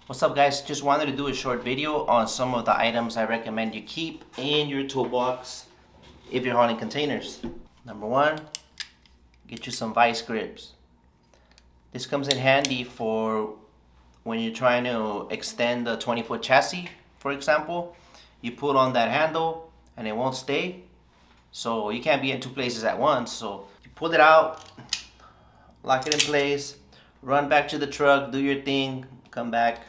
What's up, guys? Just wanted to do a short video on some of the items I recommend you keep in your toolbox if you're hauling containers. Number one, get you some vice grips. This comes in handy for when you're trying to extend a 20-foot chassis, for example. You pull on that handle and it won't stay. So you can't be in two places at once. So you pull it out, lock it in place, run back to the truck, do your thing, come back,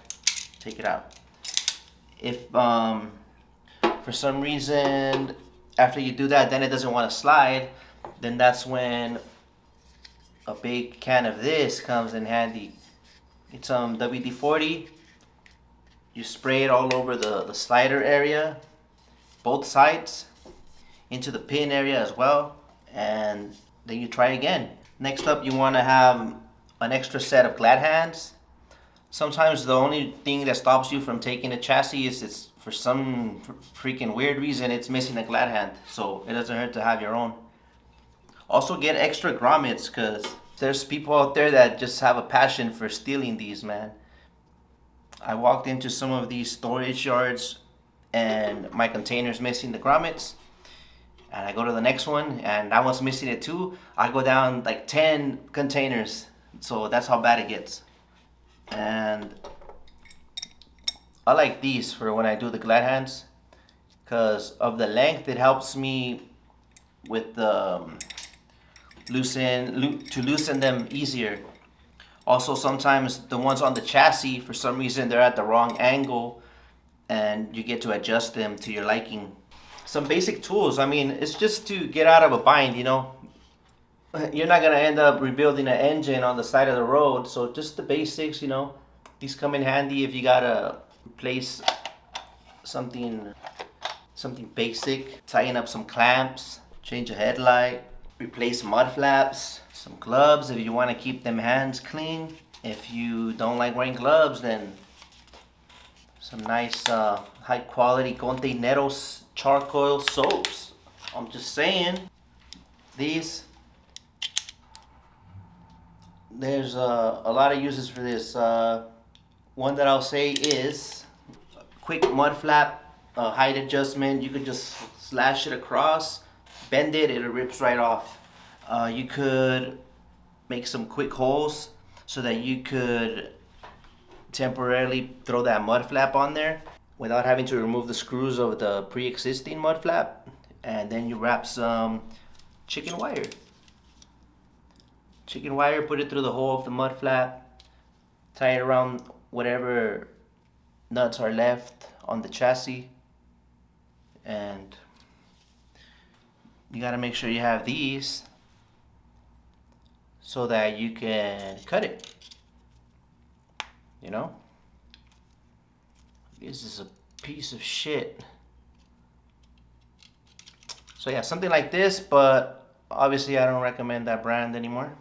take it out. If for some reason after you do that then it doesn't want to slide, then that's when a big can of this comes in handy. It's WD-40. You spray it all over the slider area, both sides, into the pin area as well, and then you try again. Next up, you want to have an extra set of glad hands. Sometimes the only thing that stops you from taking a chassis is it's for some freaking weird reason it's missing a glad hand, so it doesn't hurt to have your own. Also get extra grommets, because there's people out there that just have a passion for stealing these, man. I walked into some of these storage yards and my container's missing the grommets, and I go to the next one and that one's missing it too. I go down like 10 containers, so that's how bad it gets. And I like these for when I do the glad hands because of the length. It helps me with the loosen them easier. Also, sometimes the ones on the chassis, for some reason they're at the wrong angle and you get to adjust them to your liking. Some basic tools, I mean, it's just to get out of a bind, you know. You're not gonna end up rebuilding an engine on the side of the road, so just the basics, you know. These come in handy if you gotta replace something basic. Tighten up some clamps, change a headlight, replace mud flaps, some gloves if you want to keep them hands clean. If you don't like wearing gloves, then some nice high quality KONTAINEROZ charcoal soaps. I'm just saying. These, there's a lot of uses for this. One that I'll say is quick mud flap, height adjustment. You could just slash it across, bend it, it rips right off. You could make some quick holes so that you could temporarily throw that mud flap on there without having to remove the screws of the pre-existing mud flap. And then you wrap some chicken wire. Put it through the hole of the mud flap, tie it around whatever nuts are left on the chassis, and you gotta make sure you have these so that you can cut it, you know? This is a piece of shit. So yeah, something like this, but obviously I don't recommend that brand anymore.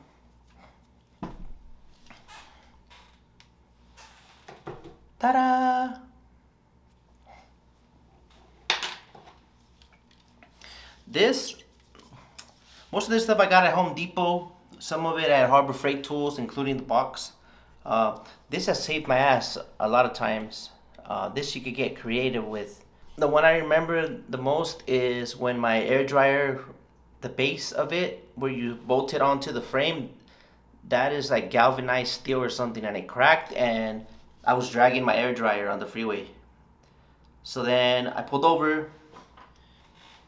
Ta-da! Most of this stuff I got at Home Depot, some of it at Harbor Freight Tools, including the box. This has saved my ass a lot of times. This you could get creative with. The one I remember the most is when my air dryer, the base of it, where you bolt it onto the frame, that is like galvanized steel or something, and it cracked, and I was dragging my air dryer on the freeway. So then I pulled over,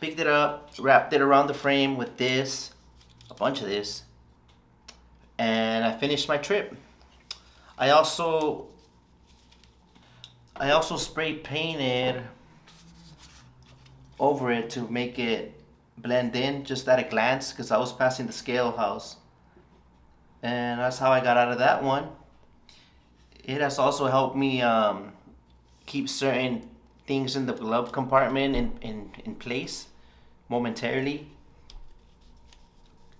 picked it up, wrapped it around the frame with this, a bunch of this, and I finished my trip. I also spray painted over it to make it blend in just at a glance, because I was passing the scale house, and that's how I got out of that one. It has also helped me keep certain things in the glove compartment in place momentarily,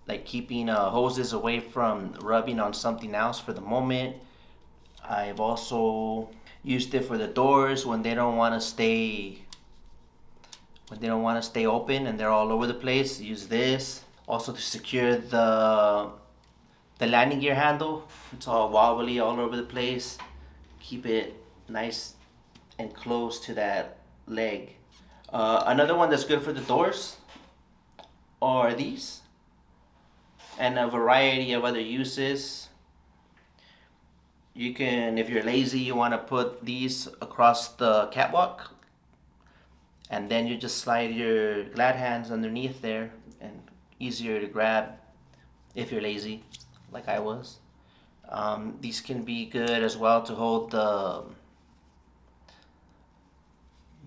like keeping hoses away from rubbing on something else for the moment. I've also used it for the doors when they don't want to stay open and they're all over the place. Use this also to secure the landing gear handle. It's all wobbly all over the place. Keep it nice and close to that leg. Another one that's good for the doors are these, and a variety of other uses. You can, if you're lazy, you want to put these across the catwalk, and then you just slide your glad hands underneath there, and easier to grab if you're lazy, like I was. These can be good as well to hold the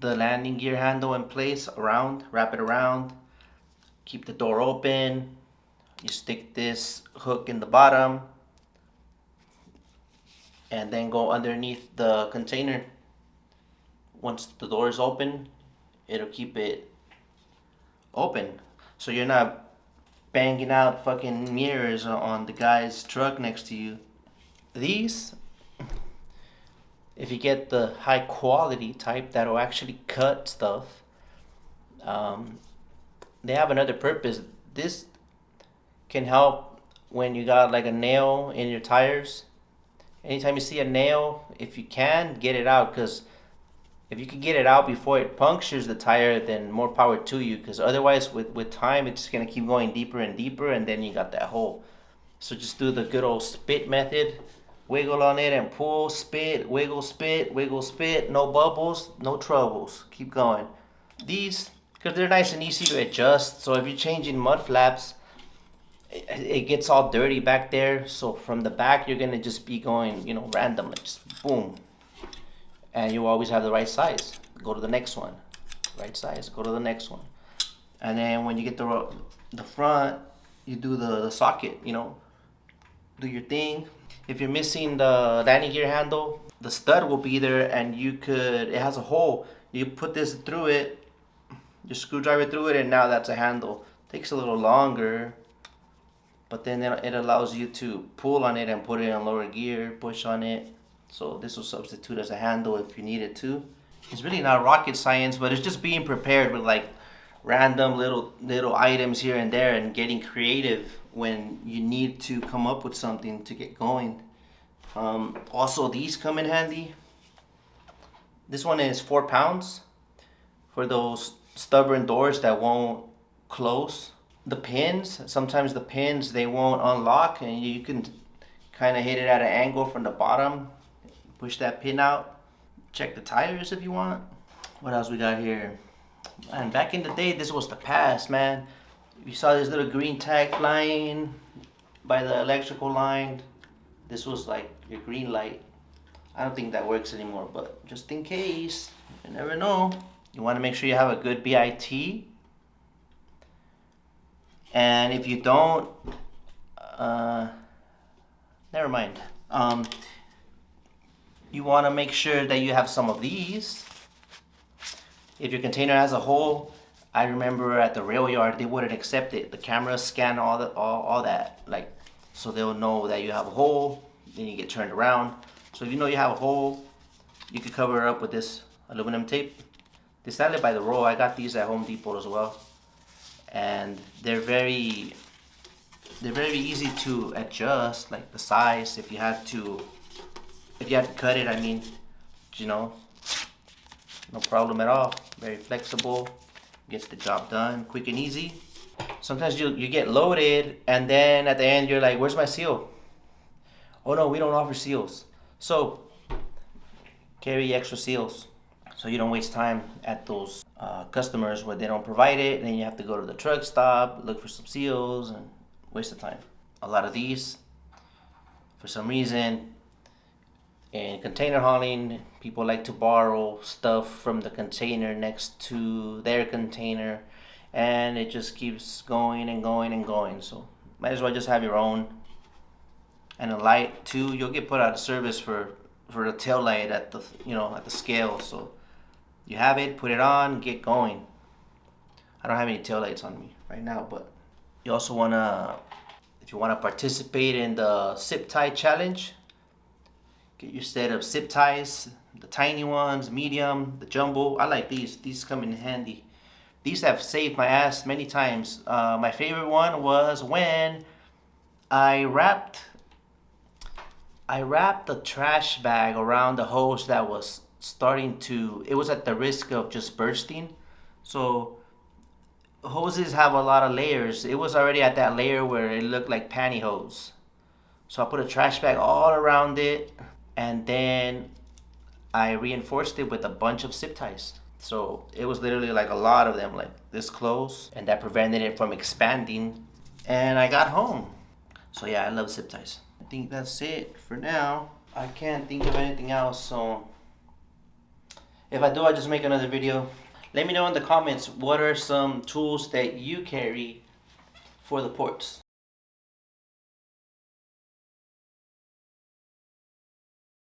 landing gear handle in place around, wrap it around, keep the door open. You stick this hook in the bottom and then go underneath the container. Once the door is open, it'll keep it open, so you're not banging out fucking mirrors on the guy's truck next to you. These, if you get the high quality type that'll actually cut stuff, they have another purpose. This can help when you got like a nail in your tires. Anytime you see a nail, if you can, get it out, because if you can get it out before it punctures the tire, then more power to you, because otherwise with time it's just going to keep going deeper and deeper, and then you got that hole. So just do the good old spit method. Wiggle on it and pull, spit, wiggle, spit. No bubbles, no troubles. Keep going. These, because they're nice and easy to adjust, so if you're changing mud flaps, it gets all dirty back there. So from the back, you're going to just be going, random, like just boom. And you always have the right size. Go to the next one. Right size, go to the next one. And then when you get the front, you do the socket, do your thing. If you're missing the landing gear handle, the stud will be there, and it has a hole. You put this through it, your screwdriver through it, and now that's a handle. Takes a little longer, but then it allows you to pull on it and put it in lower gear, push on it. So this will substitute as a handle if you need it to. It's really not rocket science, but it's just being prepared with like random little items here and there, and getting creative when you need to come up with something to get going. Also, these come in handy. This one is 4 pounds for those stubborn doors that won't close. The pins, sometimes the pins, they won't unlock, and you can kind of hit it at an angle from the bottom, push that pin out. Check the tires if you want. What else we got here? And back in the day, this was the past, man. You saw this little green tag flying by the electrical line. This was like your green light. I don't think that works anymore, but just in case, you never know. You want to make sure you have a good BIT. And if you don't, never mind. You want to make sure that you have some of these. If your container has a hole, I remember at the rail yard, they wouldn't accept it. The cameras scan all that, like, so they'll know that you have a hole. Then you get turned around. So if you know you have a hole, you could cover it up with this aluminum tape. They sell it by the roll. I got these at Home Depot as well, and they're very easy to adjust, like the size. If you had to cut it, I mean, no problem at all. Very flexible, gets the job done quick and easy. Sometimes you get loaded, and then at the end you're like, where's my seal? Oh no, we don't offer seals. So carry extra seals so you don't waste time at those customers where they don't provide it, and then you have to go to the truck stop, look for some seals, and waste of time. A lot of these, for some reason, in container hauling, people like to borrow stuff from the container next to their container, and it just keeps going and going and going. So might as well just have your own. And a light too. You'll get put out of service for the tail light at the at the scale. So you have it, put it on, get going. I don't have any tail lights on me right now, but you also wanna, if you wanna participate in the zip tie challenge, get your set of zip ties, the tiny ones, medium, the jumbo. I like these. These come in handy. These have saved my ass many times. My favorite one was when I wrapped I wrapped the trash bag around the hose that was starting to, it was at the risk of just bursting. So hoses have a lot of layers. It was already at that layer where it looked like pantyhose. So I put a trash bag all around it, and then I reinforced it with a bunch of zip ties. So it was literally like a lot of them, like this close, and that prevented it from expanding. And I got home. So yeah, I love zip ties. I think that's it for now. I can't think of anything else, so if I do, I'll just make another video. Let me know in the comments what are some tools that you carry for the ports.